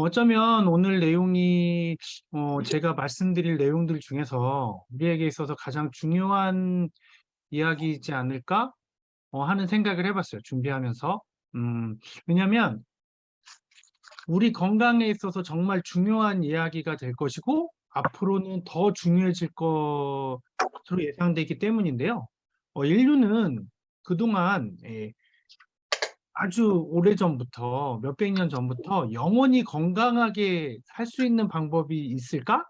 어쩌면 오늘 내용이 제가 말씀드릴 내용들 중에서 우리에게 있어서 가장 중요한 이야기이지 않을까 하는 생각을 해봤어요. 준비하면서. 왜냐하면 우리 건강에 있어서 정말 중요한 이야기가 될 것이고 앞으로는 더 중요해질 것으로 예상되기 때문인데요. 인류는 그동안 아주 오래전부터 몇백 년 전부터 영원히 건강하게 살 수 있는 방법이 있을까?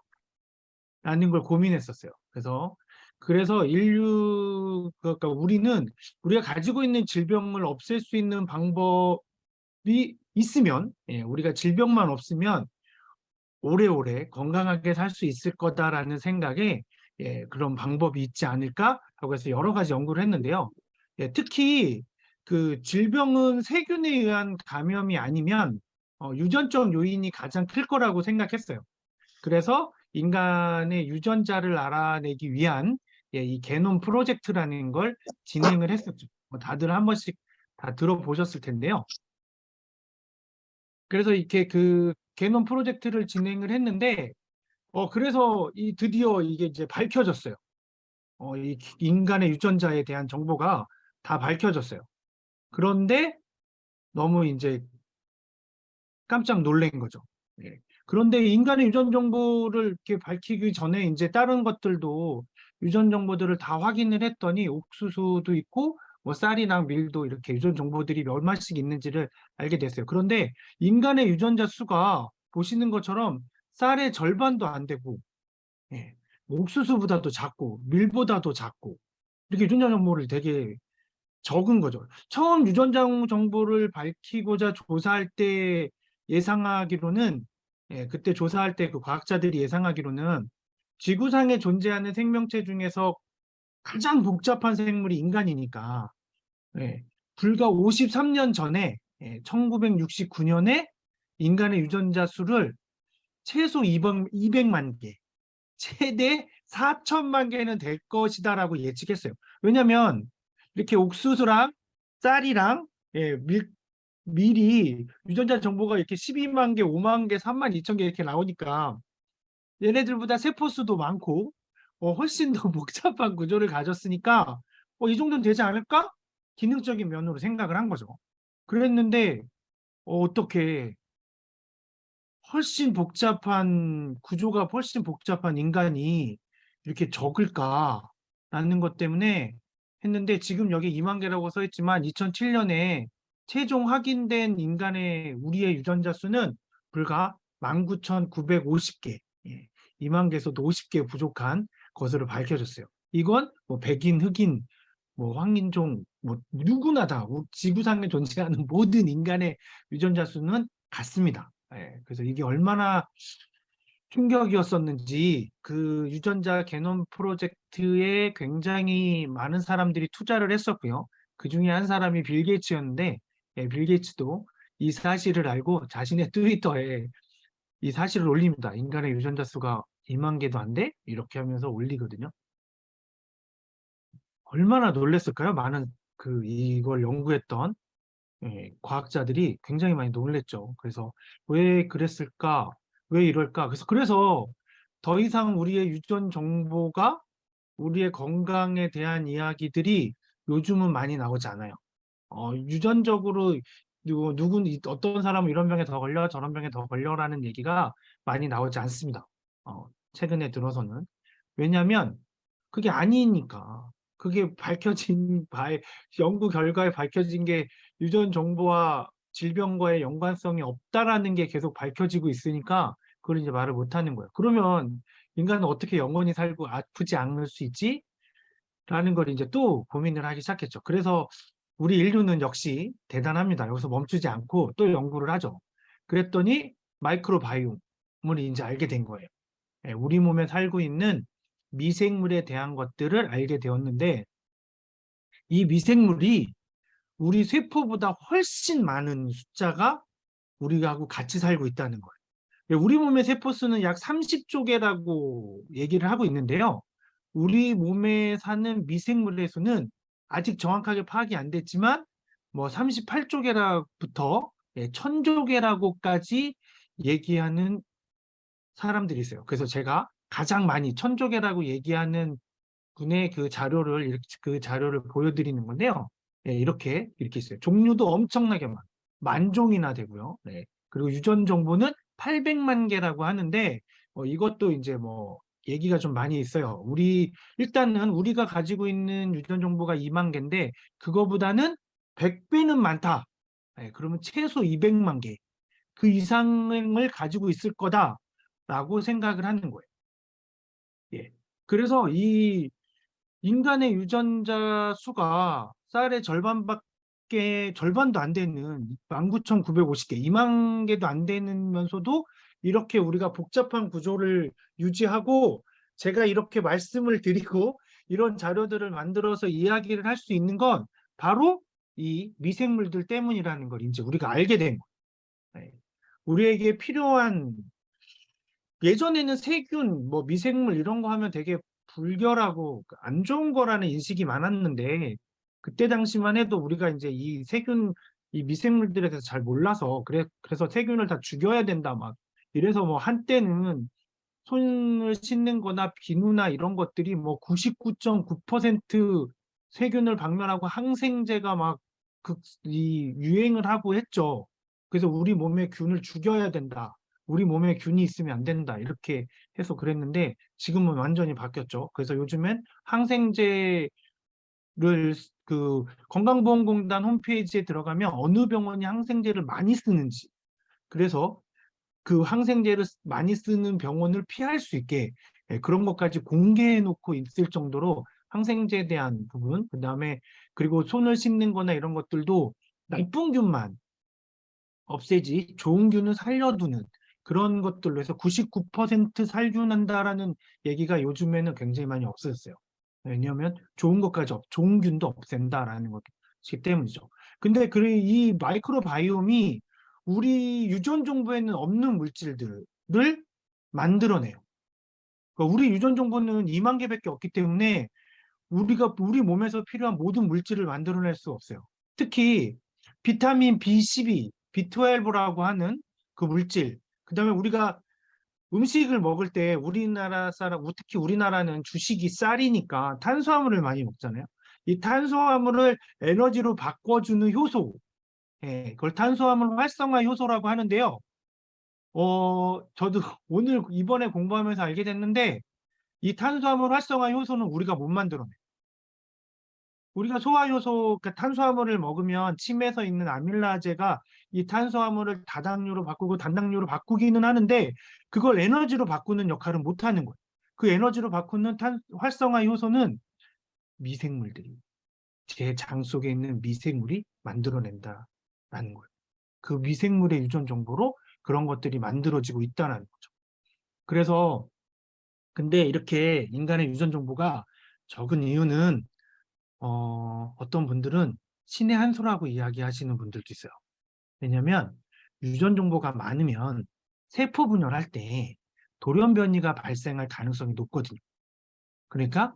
라는 걸 고민했었어요. 그래서 그러니까 우리가 가지고 있는 질병을 없앨 수 있는 방법이 있으면, 우리가 질병만 없으면 오래오래 건강하게 살 수 있을 거다라는 생각에 그런 방법이 있지 않을까 하고 해서 여러 가지 연구를 했는데요. 특히 그 질병은 세균에 의한 감염이 아니면 유전적 요인이 가장 클 거라고 생각했어요. 그래서 인간의 유전자를 알아내기 위한 이 게놈 프로젝트라는 걸 진행을 했었죠. 다들 한 번씩 다 들어보셨을 텐데요. 그래서 이렇게 그 게놈 프로젝트를 진행을 했는데 그래서 드디어 이게 이제 밝혀졌어요. 이 인간의 유전자에 대한 정보가 다 밝혀졌어요. 그런데 너무 이제 깜짝 놀란 거죠. 예. 그런데 인간의 유전 정보를 이렇게 밝히기 전에 이제 다른 것들도 유전 정보들을 다 확인을 했더니 옥수수도 있고 뭐 쌀이랑 밀도 이렇게 유전 정보들이 얼마씩 있는지를 알게 됐어요. 그런데 인간의 유전자 수가 보시는 것처럼 쌀의 절반도 안 되고 예. 옥수수보다도 작고 밀보다도 작고 이렇게 유전자 정보를 되게 적은 거죠. 처음 유전자 정보를 밝히고자 조사할 때 예상하기로는 그때 조사할 때 그 과학자들이 예상하기로는 지구상에 존재하는 생명체 중에서 가장 복잡한 생물이 인간이니까 불과 53년 전에 1969년에 인간의 유전자 수를 최소 200만 개 최대 4천만 개는 될 것이다라고 예측했어요. 왜냐하면 이렇게 옥수수랑 쌀이랑 밀이 유전자 정보가 이렇게 12만 개, 5만 개, 3만 2천 개 이렇게 나오니까 얘네들보다 세포수도 많고 훨씬 더 복잡한 구조를 가졌으니까 이 정도는 되지 않을까? 기능적인 면으로 생각을 한 거죠. 그랬는데 어떻게 구조가 훨씬 복잡한 인간이 이렇게 적을까라는 것 때문에 했는데 지금 여기 2만 개라고 써 있지만 2007년에 최종 확인된 우리의 유전자 수는 불과 19,950개. 2만 개에서도 50개 부족한 것으로 밝혀졌어요. 이건 뭐 백인, 흑인, 뭐 황인종, 뭐 누구나 다 지구상에 존재하는 모든 인간의 유전자 수는 같습니다. 그래서 이게 얼마나 충격이었었는지 그 유전자 게놈 프로젝트에 굉장히 많은 사람들이 투자를 했었고요. 그 중에 한 사람이 빌 게이츠였는데 빌 게이츠도 이 사실을 알고 자신의 트위터에 이 사실을 올립니다. 인간의 유전자 수가 2만 개도 안 돼? 이렇게 하면서 올리거든요. 얼마나 놀랬을까요? 많은 이걸 연구했던 과학자들이 굉장히 많이 놀랬죠. 그래서 왜 그랬을까? 왜 이럴까? 그래서 더 이상 우리의 유전 정보가 우리의 건강에 대한 이야기들이 요즘은 많이 나오지 않아요. 유전적으로 어떤 사람은 이런 병에 더 걸려, 저런 병에 더 걸려라는 얘기가 많이 나오지 않습니다. 최근에 들어서는. 왜냐하면 그게 아니니까. 그게 연구 결과에 밝혀진 게 유전 정보와 질병과의 연관성이 없다라는 게 계속 밝혀지고 있으니까 그걸 이제 말을 못 하는 거예요. 그러면 인간은 어떻게 영원히 살고 아프지 않을 수 있지? 라는 걸 이제 또 고민을 하기 시작했죠. 그래서 우리 인류는 역시 대단합니다. 여기서 멈추지 않고 또 연구를 하죠. 그랬더니 마이크로바이옴을 이제 알게 된 거예요. 우리 몸에 살고 있는 미생물에 대한 것들을 알게 되었는데 이 미생물이 우리 세포보다 훨씬 많은 숫자가 우리하고 같이 살고 있다는 거예요. 우리 몸의 세포수는 약 30조 개라고 얘기를 하고 있는데요. 우리 몸에 사는 미생물의 수는 아직 정확하게 파악이 안 됐지만 뭐 38조 개라부터 1000조 개라고까지 얘기하는 사람들이 있어요. 그래서 제가 가장 많이 천조개라고 얘기하는 분의 그 자료를 보여드리는 건데요. 예, 이렇게 있어요. 종류도 엄청나게 만 종이나 되고요. 네. 그리고 유전 정보는 800만 개라고 하는데, 이것도 이제 뭐 얘기가 좀 많이 있어요. 일단은 우리가 가지고 있는 유전 정보가 2만 개인데, 그거보다는 100배는 많다. 예, 그러면 최소 200만 개. 그 이상을 가지고 있을 거다라고 생각을 하는 거예요. 예. 그래서 이 인간의 유전자 수가 쌀의 절반도 안 되는 19,950개, 2만 개도 안 되면서도 이렇게 우리가 복잡한 구조를 유지하고 제가 이렇게 말씀을 드리고 이런 자료들을 만들어서 이야기를 할 수 있는 건 바로 이 미생물들 때문이라는 걸 이제 우리가 알게 된 거예요. 네. 우리에게 필요한 예전에는 세균, 뭐 미생물 이런 거 하면 되게 불결하고 안 좋은 거라는 인식이 많았는데 그때 당시만 해도 우리가 이제 이 세균, 이 미생물들에 대해서 잘 몰라서 그래서 세균을 다 죽여야 된다 막 이래서 뭐 한때는 손을 씻는 거나 비누나 이런 것들이 뭐 99.9% 세균을 박멸하고 항생제가 이 유행을 하고 했죠. 그래서 우리 몸에 균을 죽여야 된다. 우리 몸에 균이 있으면 안 된다. 이렇게 해서 그랬는데 지금은 완전히 바뀌었죠. 그래서 요즘엔 항생제를 건강보험공단 홈페이지에 들어가면 어느 병원이 항생제를 많이 쓰는지 그래서 그 항생제를 많이 쓰는 병원을 피할 수 있게 그런 것까지 공개해 놓고 있을 정도로 항생제에 대한 부분, 그다음에 그리고 손을 씻는 거나 이런 것들도 나쁜 균만 없애지 좋은 균을 살려두는 그런 것들로 해서 99% 살균한다라는 얘기가 요즘에는 굉장히 많이 없어졌어요. 왜냐하면 좋은 균도 없앤다라는 것이기 때문이죠. 근데 이 마이크로바이옴이 우리 유전 정보에는 없는 물질들을 만들어내요. 그러니까 우리 유전 정보는 2만 개밖에 없기 때문에 우리 몸에서 필요한 모든 물질을 만들어낼 수 없어요. 특히 비타민 B12, B12라고 하는 그 물질, 그다음에 우리가 음식을 먹을 때 특히 우리나라는 주식이 쌀이니까 탄수화물을 많이 먹잖아요. 이 탄수화물을 에너지로 바꿔주는 효소, 그걸 탄수화물 활성화 효소라고 하는데요. 저도 오늘 이번에 공부하면서 알게 됐는데 이 탄수화물 활성화 효소는 우리가 못 만들어내요. 우리가 소화효소, 그러니까 탄수화물을 먹으면 침에서 있는 아밀라제가 이 탄수화물을 다당류로 바꾸고 단당류로 바꾸기는 하는데 그걸 에너지로 바꾸는 역할은 못 하는 거예요. 그 에너지로 바꾸는 활성화 효소는 미생물들이 제 장 속에 있는 미생물이 만들어낸다라는 거예요. 그 미생물의 유전 정보로 그런 것들이 만들어지고 있다는 거죠. 그래서 근데 이렇게 인간의 유전 정보가 적은 이유는 어떤 분들은 신의 한 수라고 이야기하시는 분들도 있어요. 왜냐하면 유전 정보가 많으면 세포 분열할 때 돌연 변이가 발생할 가능성이 높거든요. 그러니까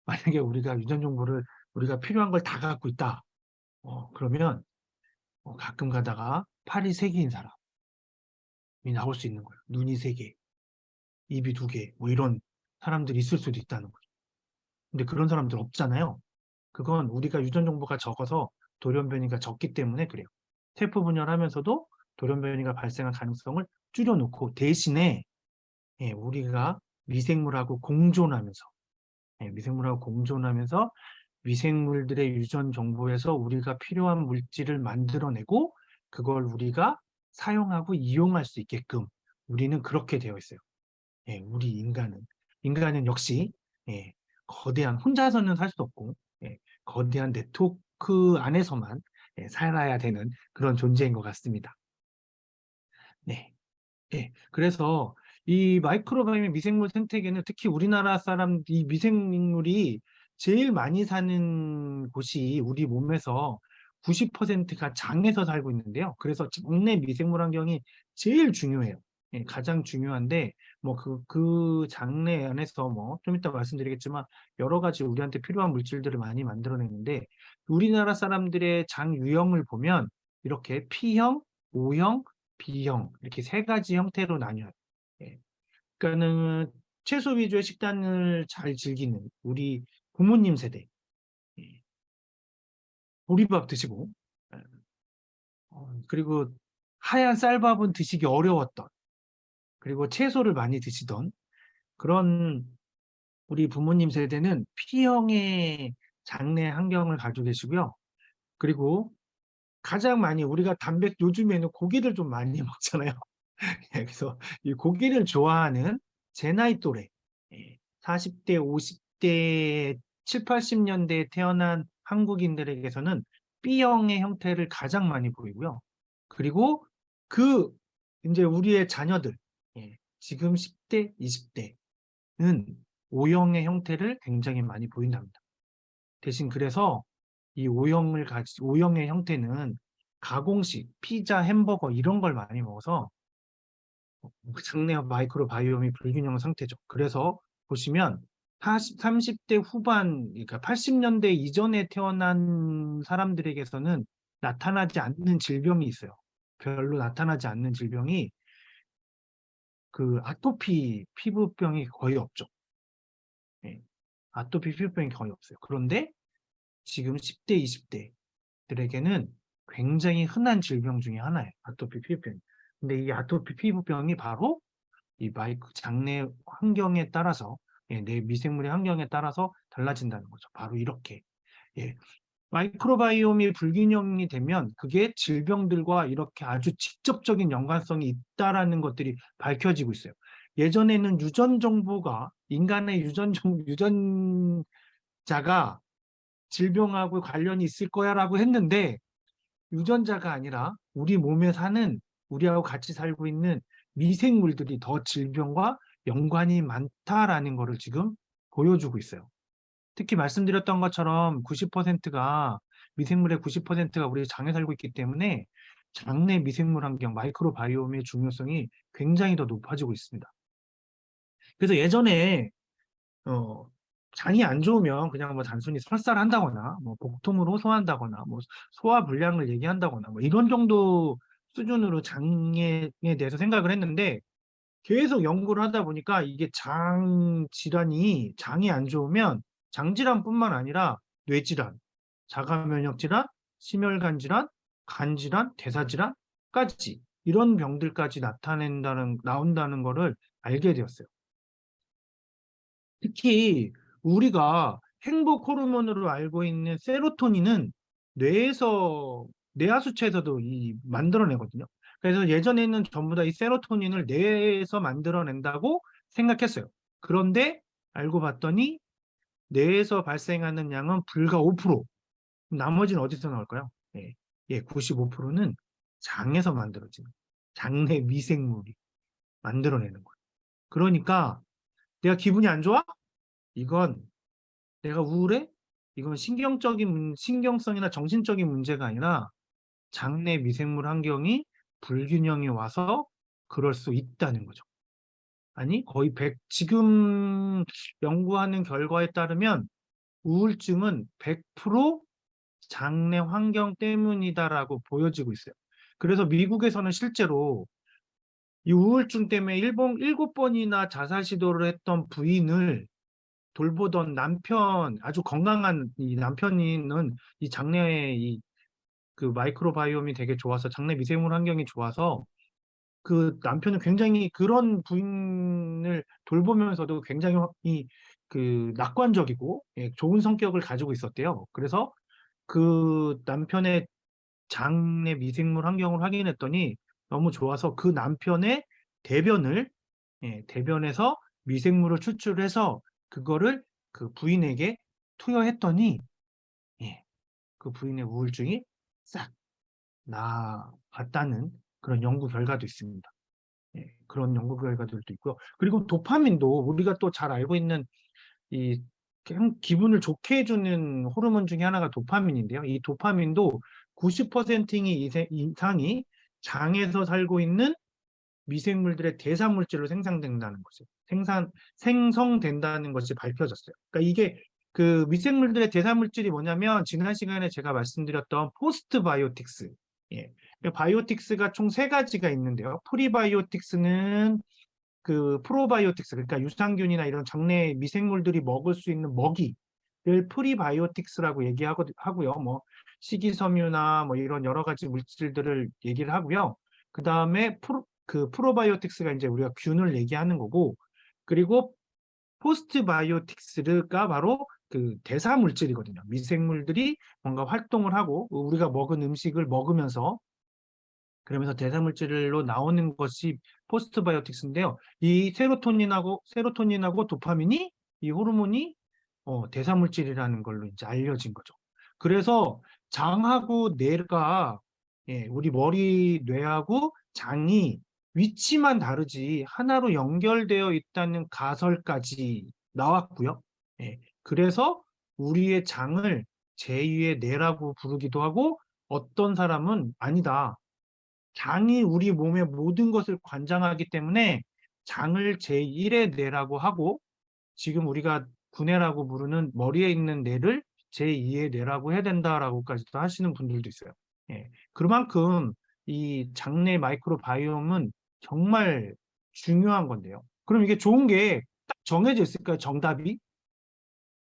만약에 우리가 유전 정보를 우리가 필요한 걸 다 갖고 있다. 그러면 가끔 가다가 팔이 세 개인 사람이 나올 수 있는 거예요. 눈이 세 개, 입이 두 개, 뭐 이런 사람들이 있을 수도 있다는 거죠. 근데 그런 사람들 없잖아요. 그건 우리가 유전 정보가 적어서 돌연 변이가 적기 때문에 그래요. 세포 분열하면서도 돌연 변이가 발생할 가능성을 줄여놓고 대신에 우리가 미생물하고 공존하면서 미생물하고 공존하면서 미생물들의 유전 정보에서 우리가 필요한 물질을 만들어내고 그걸 우리가 사용하고 이용할 수 있게끔 우리는 그렇게 되어 있어요. 우리 인간은 역시 거대한 혼자서는 살 수 없고 거대한 네트워크 안에서만 살아야 되는 그런 존재인 것 같습니다. 네. 그래서 이 마이크로바이옴 미생물 생태계는 특히 우리나라 사람 이 미생물이 제일 많이 사는 곳이 우리 몸에서 90%가 장에서 살고 있는데요. 그래서 장내 미생물 환경이 제일 중요해요. 가장 중요한데 뭐 그 장내 안에서 뭐 좀 이따 말씀드리겠지만 여러 가지 우리한테 필요한 물질들을 많이 만들어내는데 우리나라 사람들의 장 유형을 보면 이렇게 P형, O형, B형 이렇게 세 가지 형태로 나뉘어요. 예. 그러니까는 채소 위주의 식단을 잘 즐기는 우리 부모님 세대, 예. 보리밥 드시고, 예. 그리고 하얀 쌀밥은 드시기 어려웠던, 그리고 채소를 많이 드시던 그런 우리 부모님 세대는 P형의 장내 환경을 가지고 계시고요. 그리고 가장 많이 우리가 요즘에는 고기를 좀 많이 먹잖아요. 예, 그래서 이 고기를 좋아하는 제 나이 또래, 40대, 50대, 7, 80년대에 태어난 한국인들에게서는 B형의 형태를 가장 많이 보이고요. 그리고 그 이제 우리의 자녀들, 지금 10대, 20대는 O형의 형태를 굉장히 많이 보인답니다. 대신 그래서 이 O형의 형태는 가공식, 피자, 햄버거 이런 걸 많이 먹어서 장내 마이크로바이옴이 불균형 상태죠. 그래서 보시면 30대 후반, 그러니까 80년대 이전에 태어난 사람들에게서는 나타나지 않는 질병이 있어요. 별로 나타나지 않는 질병이 그 아토피 피부병이 거의 없죠. 예. 아토피 피부병이 거의 없어요. 그런데 지금 10대, 20대들에게는 굉장히 흔한 질병 중에 하나예요. 아토피 피부병. 근데 이 아토피 피부병이 바로 이 마이크 장내 환경에 따라서, 내 미생물의 환경에 따라서 달라진다는 거죠. 바로 이렇게. 예. 마이크로바이옴이 불균형이 되면 그게 질병들과 이렇게 아주 직접적인 연관성이 있다라는 것들이 밝혀지고 있어요. 예전에는 유전 정보가 인간의 유전자가 질병하고 관련이 있을 거야라고 했는데 유전자가 아니라 우리 몸에 사는 우리하고 같이 살고 있는 미생물들이 더 질병과 연관이 많다라는 것을 지금 보여주고 있어요. 특히 말씀드렸던 것처럼 90%가 미생물의 90%가 우리 장에 살고 있기 때문에 장내 미생물 환경, 마이크로바이옴의 중요성이 굉장히 더 높아지고 있습니다. 그래서 예전에 어, 장이 안 좋으면 그냥 뭐 단순히 설사한다거나 뭐 복통을 호소한다거나 뭐 소화 불량을 얘기한다거나 뭐 이런 정도 수준으로 장에 대해서 생각을 했는데 계속 연구를 하다 보니까 이게 장 질환이 장이 안 좋으면 장 질환뿐만 아니라 뇌 질환, 자가 면역 질환, 심혈관 질환, 간 질환, 대사 질환까지 이런 병들까지 나온다는 거를 알게 되었어요. 특히 우리가 행복 호르몬으로 알고 있는 세로토닌은 뇌에서 뇌하수체에서도 만들어내거든요. 그래서 예전에는 전부 다 이 세로토닌을 뇌에서 만들어낸다고 생각했어요. 그런데 알고 봤더니 뇌에서 발생하는 양은 불과 5%. 나머지는 어디서 나올까요? 95%는 장에서 만들어지는 장내 미생물이 만들어내는 거예요. 그러니까 내가 기분이 안 좋아? 이건 내가 우울해? 이건 신경성이나 정신적인 문제가 아니라 장내 미생물 환경이 불균형이 와서 그럴 수 있다는 거죠. 아니, 거의 지금 연구하는 결과에 따르면 우울증은 100% 장내 환경 때문이다라고 보여지고 있어요. 그래서 미국에서는 실제로 이 우울증 때문에 7번이나 자살 시도를 했던 부인을 돌보던 아주 건강한 이 남편이는 이 장내에 그 마이크로바이옴이 되게 좋아서 장내 미생물 환경이 좋아서 그 남편은 굉장히 그런 부인을 돌보면서도 굉장히 그 낙관적이고 좋은 성격을 가지고 있었대요. 그래서 그 남편의 장내 미생물 환경을 확인했더니 너무 좋아서 그 남편의 대변을 대변에서 미생물을 추출해서 그거를 그 부인에게 투여했더니 그 부인의 우울증이 싹 나았다는 그런 연구 결과도 있습니다. 그런 연구 결과들도 있고요. 그리고 도파민도 우리가 또 잘 알고 있는 이 기분을 좋게 해주는 호르몬 중에 하나가 도파민인데요. 이 도파민도 90% 이상이 장에서 살고 있는 미생물들의 대사물질로 생성된다는 거죠. 생성된다는 것이 밝혀졌어요. 그러니까 이게 그 미생물들의 대사물질이 뭐냐면 지난 시간에 제가 말씀드렸던 포스트바이오틱스, 바이오틱스가 총 세 가지가 있는데요. 프리바이오틱스는 그 프로바이오틱스, 그러니까 유산균이나 이런 장내 미생물들이 먹을 수 있는 먹이를 프리바이오틱스라고 얘기하고요. 뭐 식이섬유나 뭐 이런 여러 가지 물질들을 얘기를 하고요. 그 다음에 그 프로바이오틱스가 이제 우리가 균을 얘기하는 거고, 그리고 포스트바이오틱스가 바로 그 대사 물질이거든요. 미생물들이 뭔가 활동을 하고 우리가 먹은 음식을 먹으면서 그러면서 대사물질로 나오는 것이 포스트바이오틱스인데요. 이 세로토닌하고 도파민이 이 호르몬이 대사물질이라는 걸로 이제 알려진 거죠. 그래서 장하고 뇌가 우리 머리 뇌하고 장이 위치만 다르지 하나로 연결되어 있다는 가설까지 나왔고요. 그래서 우리의 장을 제2의 뇌라고 부르기도 하고 어떤 사람은 아니다. 장이 우리 몸의 모든 것을 관장하기 때문에 장을 제1의 뇌라고 하고 지금 우리가 구뇌라고 부르는 머리에 있는 뇌를 제2의 뇌라고 해야 된다라고까지도 하시는 분들도 있어요. 그만큼 이 장내 마이크로바이옴은 정말 중요한 건데요. 그럼 이게 좋은 게 딱 정해져 있을까요? 정답이?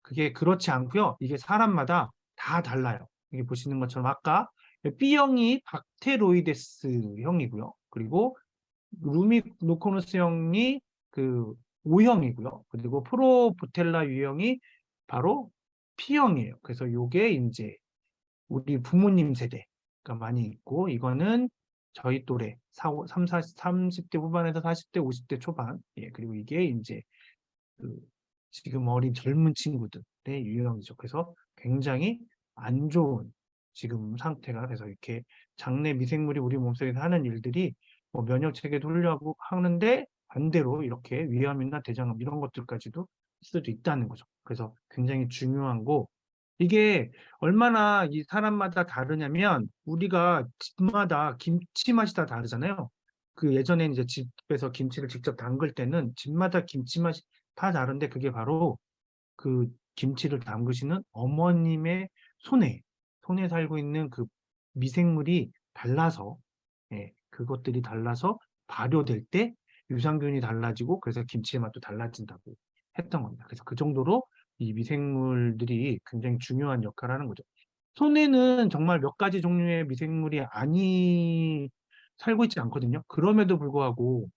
그게 그렇지 않고요. 이게 사람마다 다 달라요. 여기 보시는 것처럼 아까 B형이 박테로이데스형이고요. 그리고 루미노코너스형이 그 O형이고요. 그리고 프로보텔라 유형이 바로 P형이에요. 그래서 요게 이제 우리 부모님 세대가 많이 있고 이거는 저희 또래 30대 후반에서 40대, 50대 초반. 그리고 이게 이제 그 지금 어린 젊은 친구들의 유형이죠. 그래서 굉장히 안 좋은 지금 상태가 돼서 이렇게 장내 미생물이 우리 몸속에 하는 일들이 뭐 면역 체계도 훌륭하고 하는데 반대로 이렇게 위암이나 대장암 이런 것들까지도 있을 수도 있다는 거죠. 그래서 굉장히 중요한 거 이게 얼마나 이 사람마다 다르냐면 우리가 집마다 김치 맛이 다 다르잖아요. 그 예전에 이제 집에서 김치를 직접 담글 때는 집마다 김치 맛이 다 다른데 그게 바로 그 김치를 담그시는 어머님의 손에 살고 있는 그 미생물이 달라서 그것들이 달라서 발효될 때 유산균이 달라지고 그래서 김치의 맛도 달라진다고 했던 겁니다. 그래서 그 정도로 이 미생물들이 굉장히 중요한 역할을 하는 거죠. 손에는 정말 몇 가지 종류의 미생물이 아니 살고 있지 않거든요. 그럼에도 불구하고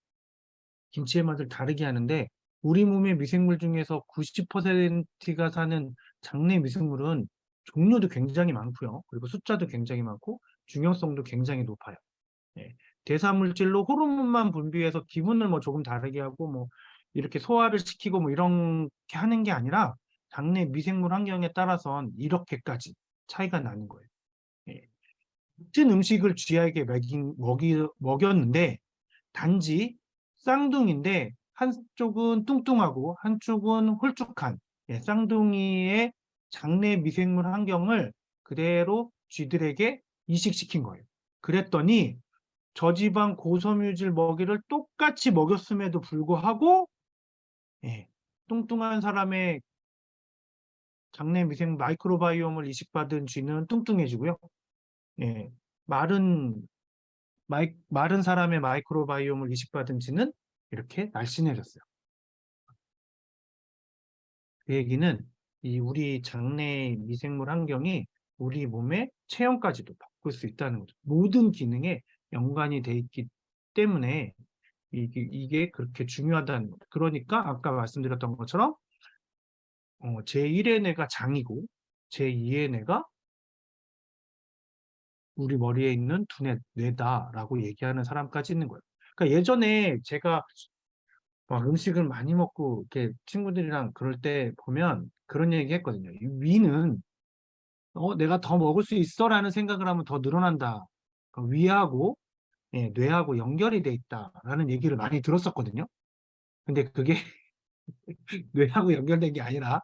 김치의 맛을 다르게 하는데 우리 몸의 미생물 중에서 90%가 사는 장내 미생물은 종류도 굉장히 많고요. 그리고 숫자도 굉장히 많고 중요성도 굉장히 높아요. 예. 대사물질로 호르몬만 분비해서 기분을 뭐 조금 다르게 하고 뭐 이렇게 소화를 시키고 뭐 이렇게 하는 게 아니라 장내 미생물 환경에 따라선 이렇게까지 차이가 나는 거예요. 예. 같은 음식을 쥐에게 먹였는데 단지 쌍둥이인데 한쪽은 뚱뚱하고 한쪽은 홀쭉한 쌍둥이의 장내 미생물 환경을 그대로 쥐들에게 이식시킨 거예요. 그랬더니 저지방 고섬유질 먹이를 똑같이 먹였음에도 불구하고 뚱뚱한 사람의 장내 미생 마이크로바이옴을 이식받은 쥐는 뚱뚱해지고요. 마른 마른 사람의 마이크로바이옴을 이식받은 쥐는 이렇게 날씬해졌어요. 그 얘기는 이 우리 장내 미생물 환경이 우리 몸의 체형까지도 바꿀 수 있다는 거죠. 모든 기능에 연관이 돼 있기 때문에 이게 그렇게 중요하다는 거죠. 그러니까 아까 말씀드렸던 것처럼 제1의 뇌가 장이고 제2의 뇌가 우리 머리에 있는 두뇌 뇌다라고 얘기하는 사람까지 있는 거예요. 그러니까 예전에 제가 막 음식을 많이 먹고 이렇게 친구들이랑 그럴 때 보면 그런 얘기 했거든요. 이 위는 내가 더 먹을 수 있어라는 생각을 하면 더 늘어난다. 그러니까 위하고 뇌하고 연결이 돼 있다라는 얘기를 많이 들었었거든요. 근데 그게 뇌하고 연결된 게 아니라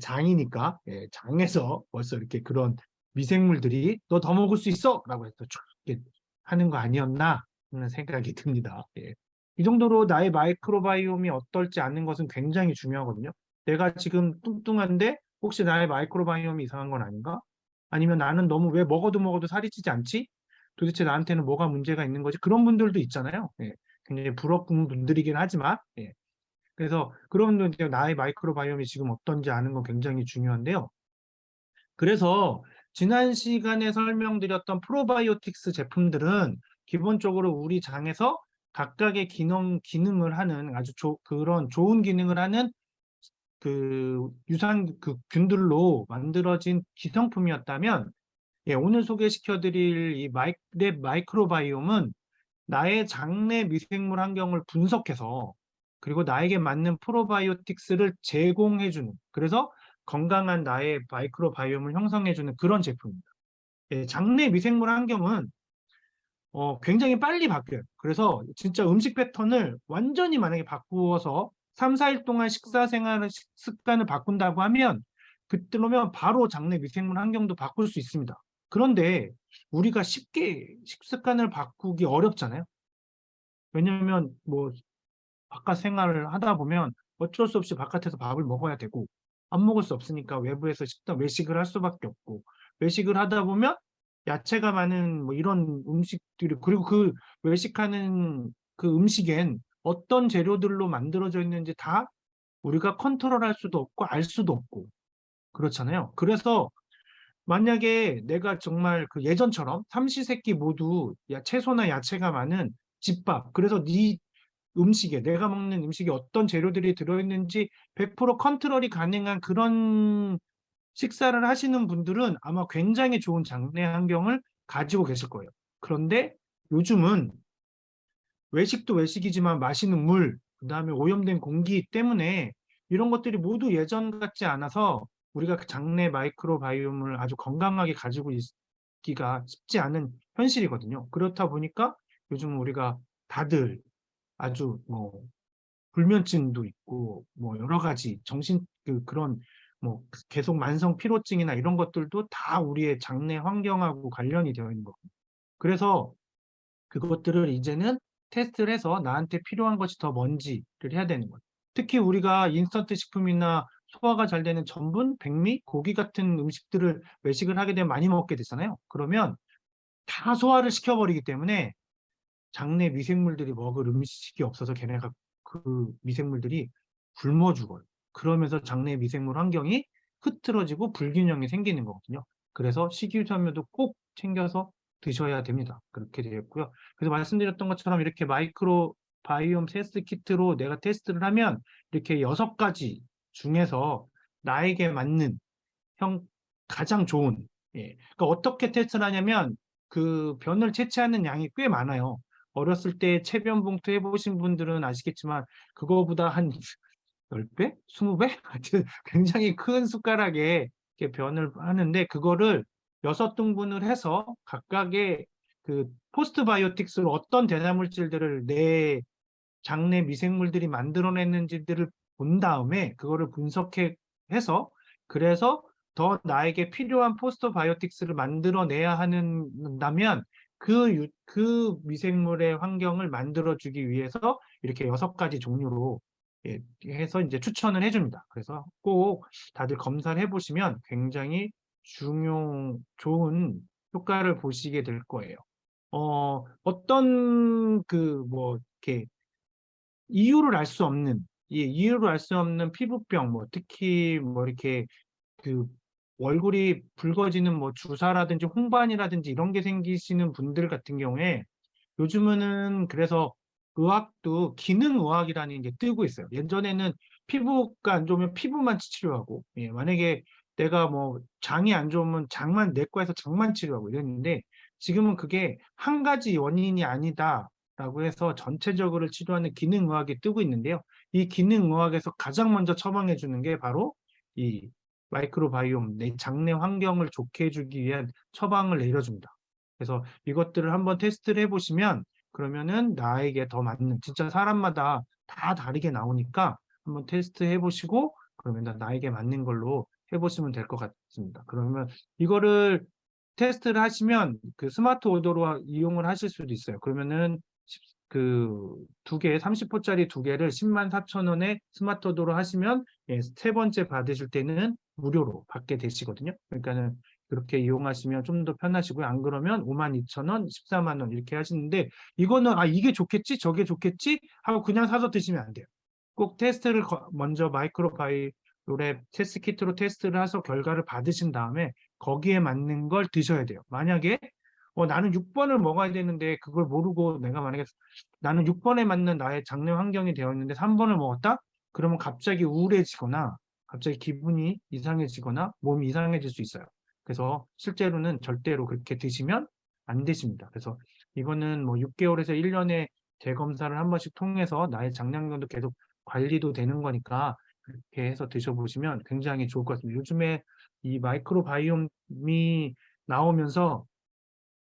장이니까 장에서 벌써 이렇게 그런 미생물들이 너 더 먹을 수 있어라고 해서 쭉 이렇게 하는 거 아니었나 하는 생각이 듭니다. 이 정도로 나의 마이크로바이옴이 어떨지 아는 것은 굉장히 중요하거든요. 내가 지금 뚱뚱한데 혹시 나의 마이크로바이옴이 이상한 건 아닌가? 아니면 나는 너무 왜 먹어도 살이 찌지 않지? 도대체 나한테는 뭐가 문제가 있는 거지? 그런 분들도 있잖아요. 예. 굉장히 부럽은 분들이긴 하지만, 예. 그래서 그런 분들 나의 마이크로바이옴이 지금 어떤지 아는 건 굉장히 중요한데요. 그래서 지난 시간에 설명드렸던 프로바이오틱스 제품들은 기본적으로 우리 장에서 각각의 기능을 하는 아주 그런 좋은 기능을 하는 그 유산 그 균들로 만들어진 기성품이었다면, 예, 오늘 소개시켜드릴 이 랩 마이크로바이옴은 나의 장내 미생물 환경을 분석해서 그리고 나에게 맞는 프로바이오틱스를 제공해주는, 그래서 건강한 나의 마이크로바이옴을 형성해주는 그런 제품입니다. 예, 장내 미생물 환경은 굉장히 빨리 바뀌어요. 그래서 진짜 음식 패턴을 완전히 만약에 바꾸어서 3, 4일 동안 식사 생활 습관을 바꾼다고 하면 그때로면 바로 장내 미생물 환경도 바꿀 수 있습니다. 그런데 우리가 쉽게 식습관을 바꾸기 어렵잖아요. 왜냐하면 뭐 바깥 생활을 하다 보면 어쩔 수 없이 바깥에서 밥을 먹어야 되고 안 먹을 수 없으니까 외부에서 외식을 할 수밖에 없고, 외식을 하다 보면 야채가 많은 뭐 이런 음식들이, 그리고 그 외식하는 그 음식엔 어떤 재료들로 만들어져 있는지 다 우리가 컨트롤할 수도 없고 알 수도 없고 그렇잖아요. 그래서 만약에 내가 정말 그 예전처럼 삼시세끼 모두 채소나 야채가 많은 집밥, 그래서 네 음식에, 내가 먹는 음식에 어떤 재료들이 들어있는지 100% 컨트롤이 가능한 그런 식사를 하시는 분들은 아마 굉장히 좋은 장내 환경을 가지고 계실 거예요. 그런데 요즘은 외식도 외식이지만 마시는 물, 그다음에 오염된 공기 때문에 이런 것들이 모두 예전 같지 않아서 우리가 그 장내 마이크로바이옴을 아주 건강하게 가지고 있기가 쉽지 않은 현실이거든요. 그렇다 보니까 요즘 우리가 다들 아주 뭐 불면증도 있고 뭐 여러 가지 정신 그런 뭐 계속 만성 피로증이나 이런 것들도 다 우리의 장내 환경하고 관련이 되어 있는 거고. 그래서 그것들을 이제는 테스트를 해서 나한테 필요한 것이 더 뭔지를 해야 되는 거예요. 특히 우리가 인스턴트 식품이나 소화가 잘 되는 전분, 백미, 고기 같은 음식들을 외식을 하게 되면 많이 먹게 되잖아요. 그러면 다 소화를 시켜버리기 때문에 장내 미생물들이 먹을 음식이 없어서 걔네가 그 미생물들이 굶어 죽어요. 그러면서 장내 미생물 환경이 흐트러지고 불균형이 생기는 거거든요. 그래서 식이섬유도 꼭 챙겨서 드셔야 됩니다. 그렇게 되었고요. 그래서 말씀드렸던 것처럼 이렇게 마이크로 바이옴 테스트 키트로 내가 테스트를 하면 이렇게 6가지 중에서 나에게 맞는 형 가장 좋은, 예. 그러니까 어떻게 테스트를 하냐면 그 변을 채취하는 양이 꽤 많아요. 어렸을 때 체변 봉투 해보신 분들은 아시겠지만 그거보다 한 10배? 20배? 하여튼 굉장히 큰 숟가락에 이렇게 변을 하는데, 그거를 6등분을 해서 각각의 그 포스트바이오틱스로 어떤 대사물질들을 내 장내 미생물들이 만들어냈는지들을 본 다음에 그거를 분석해 해서, 그래서 더 나에게 필요한 포스트바이오틱스를 만들어내야 한다면 그 미생물의 환경을 만들어주기 위해서 이렇게 6가지 종류로, 예, 해서 이제 추천을 해줍니다. 그래서 꼭 다들 검사를 해보시면 굉장히 좋은 효과를 보시게 될 거예요. 어떤 뭐 이렇게 이유를 알 수 없는 피부병, 뭐 특히 뭐 이렇게 그 얼굴이 붉어지는 뭐 주사라든지 홍반이라든지 이런 게 생기시는 분들 같은 경우에 요즘은 그래서 의학도 기능의학이라는 게 뜨고 있어요. 예전에는 피부가 안 좋으면 피부만 치료하고, 예, 만약에 내가 뭐 장이 안 좋으면 장만 내과에서 장만 치료하고 이랬는데, 지금은 그게 한 가지 원인이 아니다라고 해서 전체적으로 치료하는 기능의학이 뜨고 있는데요. 이 기능의학에서 가장 먼저 처방해 주는 게 바로 이 마이크로바이옴, 내 장내 환경을 좋게 해주기 위한 처방을 내려줍니다. 그래서 이것들을 한번 테스트를 해보시면 그러면은 나에게 더 맞는, 진짜 사람마다 다 다르게 나오니까 한번 테스트 해보시고 그러면 나에게 맞는 걸로 해보시면 될 것 같습니다. 그러면 이거를 테스트를 하시면 그 스마트 오더로 이용을 하실 수도 있어요. 그러면은 그 2개, 30호짜리 2개를 104,000원에 스마트 오더로 하시면, 예, 3번째 받으실 때는 무료로 받게 되시거든요. 그러니까는 그렇게 이용하시면 좀 더 편하시고요. 안 그러면 52,000원, 14만 원 이렇게 하시는데 이거는 이게 좋겠지, 저게 좋겠지 하고 그냥 사서 드시면 안 돼요. 꼭 테스트를 먼저 마이크로바이오랩 테스트 키트로 테스트를 해서 결과를 받으신 다음에 거기에 맞는 걸 드셔야 돼요. 만약에 나는 6번을 먹어야 되는데 그걸 모르고 내가 만약에 나는 6번에 맞는 나의 장내 환경이 되어 있는데 3번을 먹었다? 그러면 갑자기 우울해지거나 갑자기 기분이 이상해지거나 몸이 이상해질 수 있어요. 그래서 실제로는 절대로 그렇게 드시면 안 되십니다. 그래서 이거는 뭐 6개월에서 1년에 재검사를 한 번씩 통해서 나의 장량경도 계속 관리도 되는 거니까 그렇게 해서 드셔보시면 굉장히 좋을 것 같습니다. 요즘에 이 마이크로바이옴이 나오면서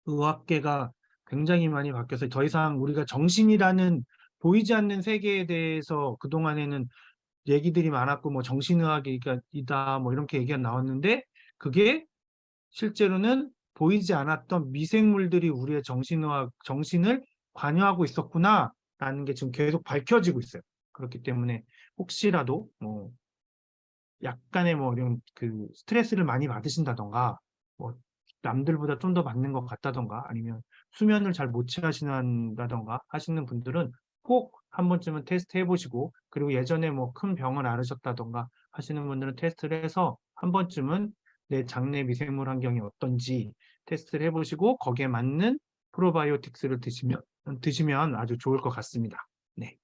의학계가 굉장히 많이 바뀌어서 더 이상 우리가 정신이라는 보이지 않는 세계에 대해서 그동안에는 얘기들이 많았고 뭐 정신의학이다 뭐 이렇게 얘기가 나왔는데 그게 실제로는 보이지 않았던 미생물들이 우리의 정신을 관여하고 있었구나라는 게 지금 계속 밝혀지고 있어요. 그렇기 때문에 혹시라도 뭐 약간의 뭐 이런 그 스트레스를 많이 받으신다던가 뭐 남들보다 좀 더 받는 것 같다던가 아니면 수면을 잘 못 취하신다던가 하시는 분들은 꼭 한 번쯤은 테스트 해보시고 그리고 예전에 뭐 큰 병을 앓으셨다던가 하시는 분들은 테스트를 해서 한 번쯤은 내 장내 미생물 환경이 어떤지 테스트를 해보시고 거기에 맞는 프로바이오틱스를 드시면 아주 좋을 것 같습니다. 네.